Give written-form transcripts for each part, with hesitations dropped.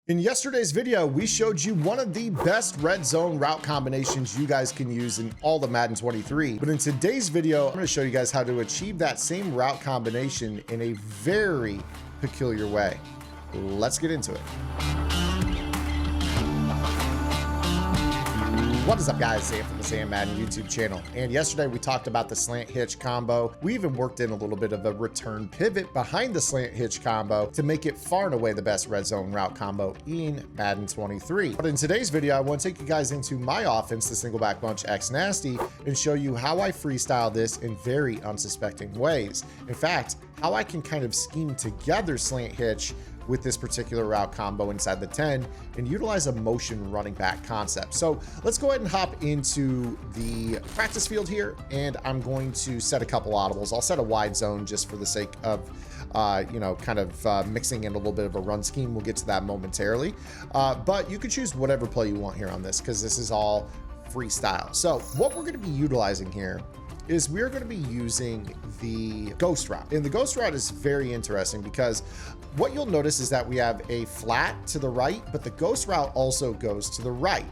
In yesterday's video, we showed you one of the best red zone route combinations you guys can use in all of Madden 23. But in today's video, I'm going to show you guys how to achieve that same route combination in a very peculiar way. Let's get into it. What is up, guys? Zan from the ZAN Madden YouTube channel. And yesterday we talked about the slant hitch combo. We even worked in a little bit of a return pivot behind the slant hitch combo to make it far and away the best red zone route combo in Madden 23. But in today's video, I want to take you guys into my offense, the single back bunch X Nasty, and show you how I freestyle this in very unsuspecting ways. In fact, how I can kind of scheme together slant hitch with this particular route combo inside the 10 and utilize a motion running back concept. So let's go ahead and hop into the practice field here, and I'm going to set a couple audibles. I'll set a wide zone just for the sake of mixing in a little bit of a run scheme. We'll get to that momentarily, but you can choose whatever play you want here on this because this is all freestyle. So what we're going to be utilizing here is we're going to be using the ghost route. And the ghost route is very interesting because what you'll notice is that we have a flat to the right, but the ghost route also goes to the right.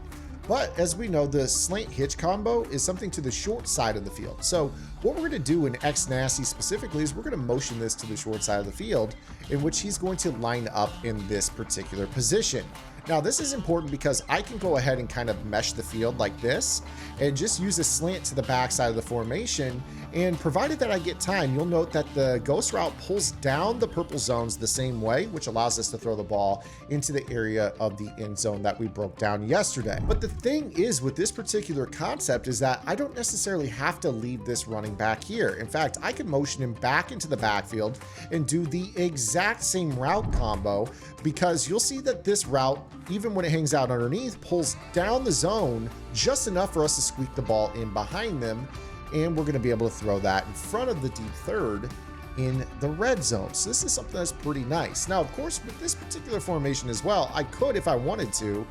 But as we know, the slant hitch combo is something to the short side of the field. So what we're going to do in X Nasty specifically is we're going to motion this to the short side of the field, in which he's going to line up in this particular position. Now, this is important because I can go ahead and kind of mesh the field like this and just use a slant to the backside of the formation. And provided that I get time, you'll note that the ghost route pulls down the purple zones the same way, which allows us to throw the ball into the area of the end zone that we broke down yesterday. But the thing is with this particular concept is that I don't necessarily have to leave this running back here. In fact, I can motion him back into the backfield and do the exact same route combo, because you'll see that this route, even when it hangs out underneath, pulls down the zone just enough for us to squeak the ball in behind them. And we're going to be able to throw that in front of the deep third in the red zone. So this is something that's pretty nice. Now, of course, with this particular formation as well, I could, if I wanted to,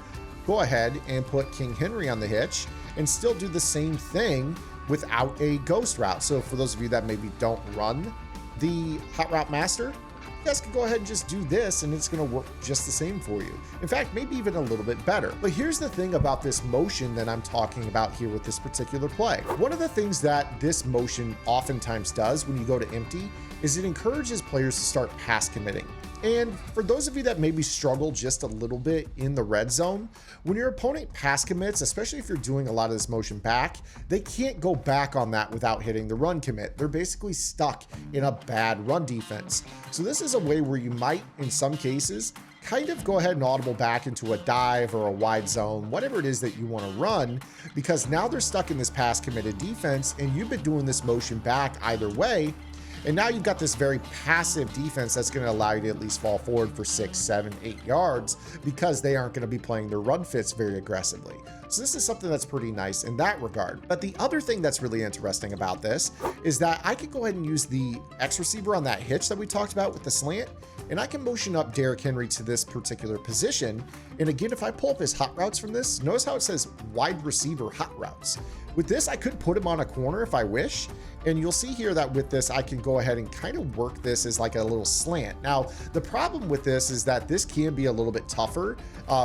go ahead and put King Henry on the hitch and still do the same thing without a ghost route. So for those of you that maybe don't run the hot route master, you guys can go ahead and just do this and it's going to work just the same for you. In fact, maybe even a little bit better. But here's the thing about this motion that I'm talking about here with this particular play. One of the things that this motion oftentimes does when you go to empty is it encourages players to start pass committing. And for those of you that maybe struggle just a little bit in the red zone, when your opponent pass commits, especially if you're doing a lot of this motion back, they can't go back on that without hitting the run commit. They're basically stuck in a bad run defense. So this is a way where you might, in some cases, kind of go ahead and audible back into a dive or a wide zone, whatever it is that you want to run, because now they're stuck in this pass committed defense and you've been doing this motion back either way. And now you've got this very passive defense that's going to allow you to at least fall forward for 6, 7, 8 yards because they aren't going to be playing their run fits very aggressively. So this is something that's pretty nice in that regard. But the other thing that's really interesting about this is that I can go ahead and use the X receiver on that hitch that we talked about with the slant, and I can motion up Derrick Henry to this particular position. And again, if I pull up his hot routes from this, notice how it says wide receiver hot routes. With this, I could put him on a corner if I wish. And you'll see here that with this, I can go ahead and kind of work this as like a little slant. Now, the problem with this is that this can be a little bit tougher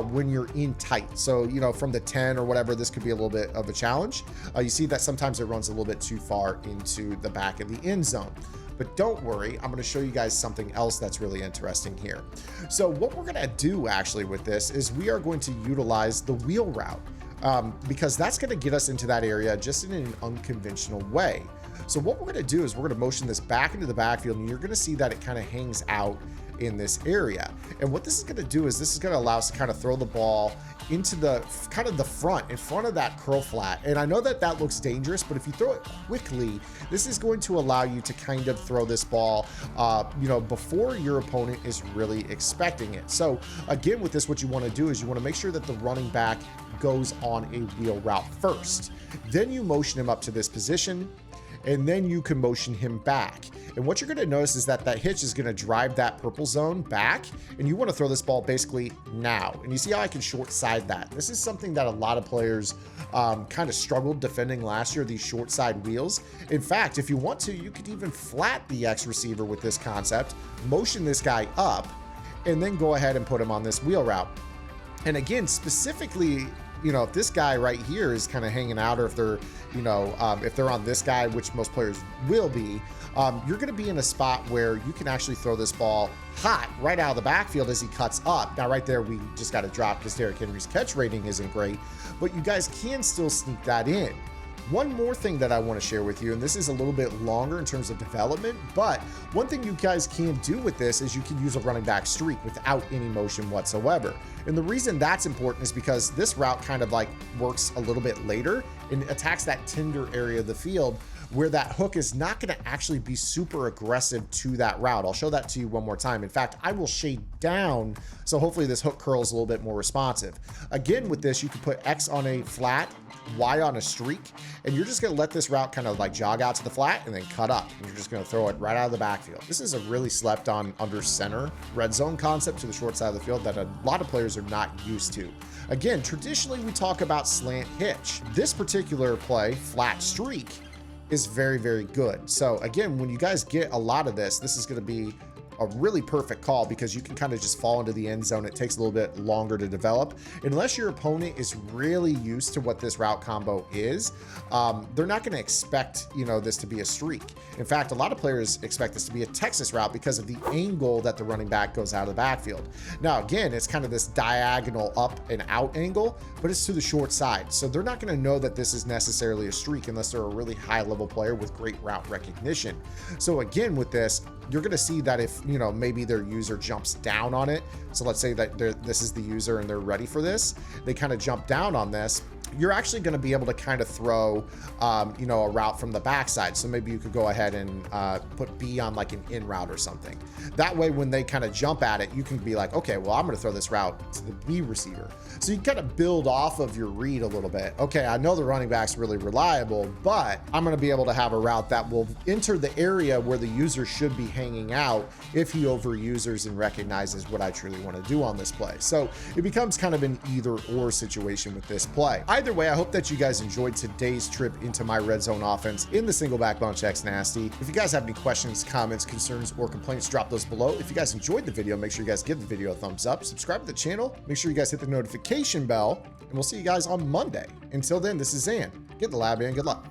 when you're in tight. So, from the 10 or whatever, this could be a little bit of a challenge. You see that sometimes it runs a little bit too far into the back of the end zone. But don't worry, I'm going to show you guys something else that's really interesting here. So what we're going to do actually with this is we are going to utilize the wheel route. Because that's going to get us into that area just in an unconventional way. So what we're going to do is we're going to motion this back into the backfield, and you're going to see that it kind of hangs out in this area. And what this is going to do is this is going to allow us to kind of throw the ball into the kind of the front, in front of that curl flat. And I know that that looks dangerous, but if you throw it quickly, this is going to allow you to kind of throw this ball, before your opponent is really expecting it. So again, with this, what you want to do is you want to make sure that the running back goes on a wheel route first. Then you motion him up to this position, and then you can motion him back. And what you're going to notice is that that hitch is going to drive that purple zone back, and you want to throw this ball basically now. And you see how I can short side that. This is something that a lot of players kind of struggled defending last year, these short side wheels. In fact, if you want to, you could even flat the X receiver with this concept, motion this guy up, and then go ahead and put him on this wheel route. And again, specifically, you know, if this guy right here is kind of hanging out, or if they're, you know, if they're on this guy, which most players will be, you're going to be in a spot where you can actually throw this ball hot right out of the backfield as he cuts up. Now, right there, we just got to drop because Derrick Henry's catch rating isn't great, but you guys can still sneak that in. One more thing that I want to share with you, and this is a little bit longer in terms of development, but one thing you guys can do with this is you can use a running back streak without any motion whatsoever. And the reason that's important is because this route kind of like works a little bit later and attacks that tender area of the field where that hook is not going to actually be super aggressive to that route. I'll show that to you one more time. In fact, I will shade down, so hopefully this hook curl is a little bit more responsive. Again, with this, you can put X on a flat, Y on a streak, and you're just going to let this route kind of like jog out to the flat and then cut up. And you're just going to throw it right out of the backfield. This is a really slept on under center red zone concept to the short side of the field that a lot of players are not used to. Again, traditionally we talk about slant hitch. This particular play, flat streak, is very, very good. So again, when you guys get a lot of this, this is going to be a really perfect call because you can kind of just fall into the end zone. It takes a little bit longer to develop. Unless your opponent is really used to what this route combo is, they're not going to expect, you know, this to be a streak. In fact, a lot of players expect this to be a Texas route because of the angle that the running back goes out of the backfield. Now, again, it's kind of this diagonal up and out angle, but it's to the short side. So they're not going to know that this is necessarily a streak unless they're a really high level player with great route recognition. So again, with this, you're going to see that if, you know, maybe their user jumps down on it. So let's say that this is the user and they're ready for this. They kind of jump down on this. You're actually going to be able to kind of throw, you know, a route from the backside. So maybe you could go ahead and put B on like an in route or something. That way, when they kind of jump at it, you can be like, okay, well, I'm going to throw this route to the B receiver. So you kind of build off of your read a little bit. Okay, I know the running back's really reliable, but I'm going to be able to have a route that will enter the area where the user should be hanging out if he overuses and recognizes what I truly want to do on this play. So it becomes kind of an either or situation with this play. Either way, I hope that you guys enjoyed today's trip into my red zone offense in the single backbone checks nasty. If you guys have any questions, comments, concerns, or complaints, drop those below. If you guys enjoyed the video, make sure you guys give the video a thumbs up, subscribe to the channel, make sure you guys hit the notification bell, and we'll see you guys on Monday. Until then, this is Zan. Get in the lab, and good luck.